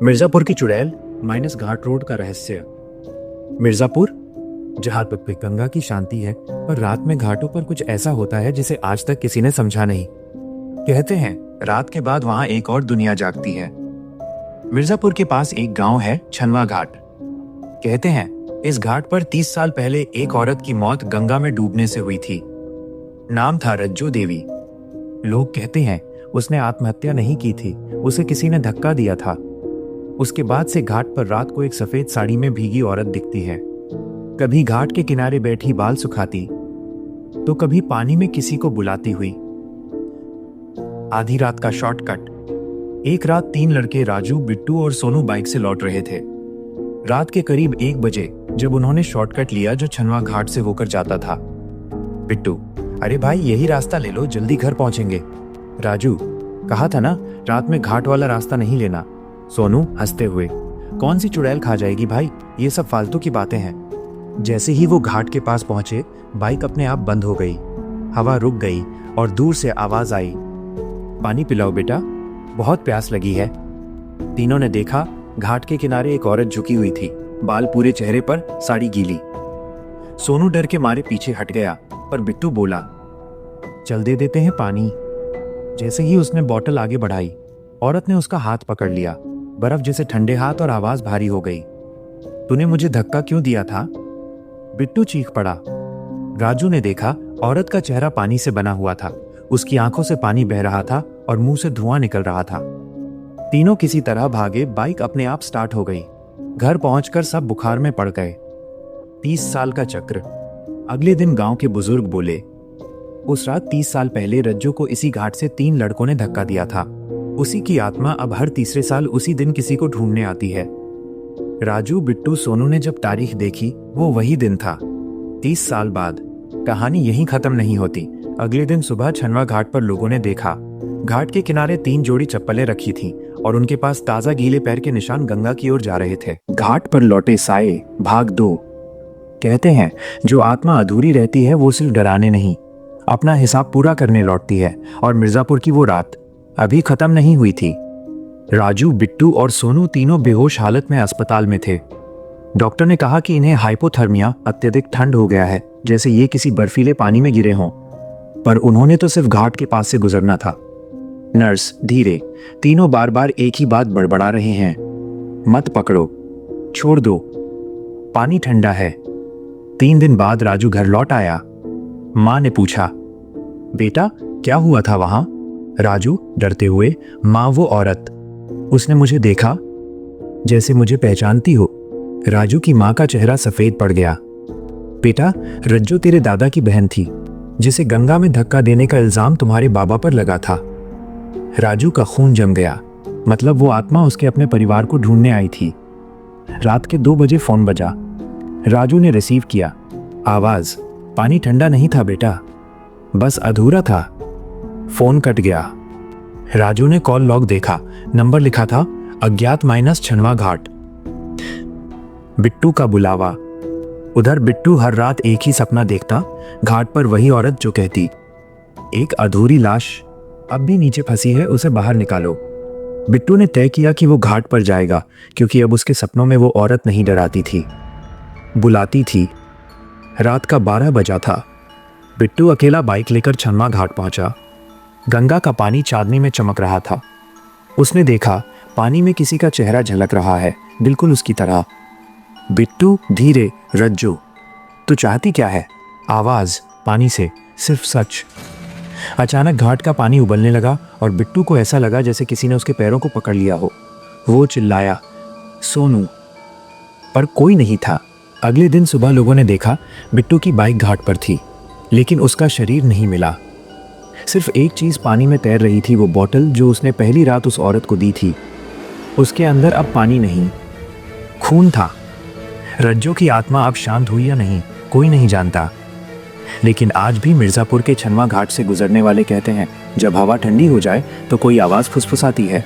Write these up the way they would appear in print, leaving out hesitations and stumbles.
मिर्जापुर की चुड़ैल माइनस घाट रोड का रहस्य। मिर्जापुर, जहां पर गंगा की शांति है, पर रात में घाटों पर कुछ ऐसा होता है जिसे आज तक किसी ने समझा नहीं। कहते हैं रात के बाद वहां एक और दुनिया जागती है। मिर्जापुर के पास एक गांव है, छनवा घाट। कहते हैं इस घाट पर 30 साल पहले एक औरत की मौत गंगा में डूबने से हुई थी। नाम था रज्जो देवी। लोग कहते हैं उसने आत्महत्या नहीं की थी, उसे किसी ने धक्का दिया था। उसके बाद से घाट पर रात को एक सफेद साड़ी में भीगी औरत दिखती है। कभी घाट के किनारे बैठी बाल सुखाती, तो कभी पानी में किसी को बुलाती हुई। आधी रात का शॉर्टकट। एक रात 3 लड़के राजू, बिट्टू और सोनू बाइक से लौट रहे थे। रात के करीब 1 बजे जब उन्होंने शॉर्टकट लिया जो छनवा घाट से होकर जाता था। बिट्टू, अरे भाई यही रास्ता ले लो, जल्दी घर पहुंचेंगे। राजू, कहा था ना रात में घाट वाला रास्ता नहीं लेना। सोनू हंसते हुए, कौन सी चुड़ैल खा जाएगी भाई, ये सब फालतू की बातें हैं। जैसे ही वो घाट के पास पहुंचे, बाइक अपने आप बंद हो गई, हवा रुक गई और दूर से आवाज आई, पानी पिलाओ बेटा, बहुत प्यास लगी है। तीनों ने देखा घाट के किनारे एक औरत झुकी हुई थी, बाल पूरे चेहरे पर, साड़ी गीली। सोनू डर के मारे पीछे हट गया, पर बिट्टू बोला, चल दे देते हैं पानी। जैसे ही उसने बोतल आगे बढ़ाई, औरत ने उसका हाथ पकड़ लिया, बर्फ जैसे ठंडे हाथ, और आवाज भारी हो गई, तूने मुझे धक्का क्यों दिया था? बिट्टू चीख पड़ा। राजू ने देखा औरत का चेहरा पानी से बना हुआ था, उसकी आंखों से पानी बह रहा था और मुंह से धुआं निकल रहा था। तीनों किसी तरह भागे, बाइक अपने आप स्टार्ट हो गई। घर पहुंचकर सब बुखार में पड़ गए। 30 साल का चक्र। अगले दिन गांव के बुजुर्ग बोले, उस रात 30 साल पहले रज्जो को इसी घाट से 3 लड़कों ने धक्का दिया था। उसी की आत्मा अब हर तीसरे साल उसी दिन किसी को ढूंढने आती है। राजू, बिट्टू, सोनू ने जब तारीख देखी, वो वही दिन था। 30 साल बाद। कहानी यहीं खत्म नहीं होती। अगले दिन सुबह छनवा घाट पर लोगों ने देखा, घाट के किनारे 3 जोड़ी चप्पलें रखी थीं और उनके पास ताजा गीले पैर के निशान गंगा की ओर जा रहे थे। घाट पर लौटे साए, भाग 2। कहते हैं जो आत्मा अधूरी रहती है वो सिर्फ डराने नहीं, अपना हिसाब पूरा करने लौटती है। और मिर्जापुर की वो रात अभी खत्म नहीं हुई थी। राजू, बिट्टू और सोनू तीनों बेहोश हालत में अस्पताल में थे। डॉक्टर ने कहा कि इन्हें हाइपोथर्मिया, अत्यधिक ठंड हो गया है, जैसे ये किसी बर्फीले पानी में गिरे हों। पर उन्होंने तो सिर्फ घाट के पास से गुजरना था। नर्स, धीरे। तीनों बार बार एक ही बात बड़बड़ा रहे हैं, मत पकड़ो, छोड़ दो, पानी ठंडा है। 3 दिन बाद राजू घर लौट आया। माँ ने पूछा, बेटा क्या हुआ था वहां? राजू डरते हुए, माँ वो औरत, उसने मुझे देखा जैसे मुझे पहचानती हो। राजू की माँ का चेहरा सफेद पड़ गया। बेटा, रज्जो तेरे दादा की बहन थी, जिसे गंगा में धक्का देने का इल्जाम तुम्हारे बाबा पर लगा था। राजू का खून जम गया, मतलब वो आत्मा उसके अपने परिवार को ढूंढने आई थी। रात के 2 बजे फोन बजा। राजू ने रिसीव किया। आवाज, पानी ठंडा नहीं था बेटा, बस अधूरा था। फोन कट गया। राजू ने कॉल लॉग देखा, नंबर लिखा था अज्ञात माइनस छनवा घाट। बिट्टू का बुलावा। उधर बिट्टू हर रात एक ही सपना देखता, घाट पर वही औरत जो कहती, एक अधूरी लाश अब भी नीचे फंसी है, उसे बाहर निकालो। बिट्टू ने तय किया कि वो घाट पर जाएगा, क्योंकि अब उसके सपनों में वो औरत नहीं डराती थी, बुलाती थी। रात का 12 बजा था। बिट्टू अकेला बाइक लेकर छनवा घाट पहुंचा। गंगा का पानी चांदनी में चमक रहा था। उसने देखा पानी में किसी का चेहरा झलक रहा है, बिल्कुल उसकी तरह। बिट्टू, धीरे। रज्जो, तू चाहती क्या है? आवाज पानी से, सिर्फ सच। अचानक घाट का पानी उबलने लगा और बिट्टू को ऐसा लगा जैसे किसी ने उसके पैरों को पकड़ लिया हो। वो चिल्लाया, सोनू, पर कोई नहीं था। अगले दिन सुबह लोगों ने देखा बिट्टू की बाइक घाट पर थी, लेकिन उसका शरीर नहीं मिला। सिर्फ एक चीज पानी में तैर रही थी, वो बोतल जो उसने पहली रात उस औरत को दी थी। उसके अंदर अब पानी नहीं, खून था। रज्जो की आत्मा अब शांत हुई या नहीं, कोई नहीं जानता। लेकिन आज भी मिर्जापुर के छनवा घाट से गुजरने वाले कहते हैं, जब हवा ठंडी हो जाए तो कोई आवाज फुसफुसाती है,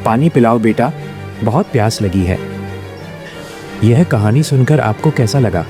पानी पिलाओ बेटा, बहुत प्यास लगी है। यह कहानी सुनकर आपको कैसा लगा?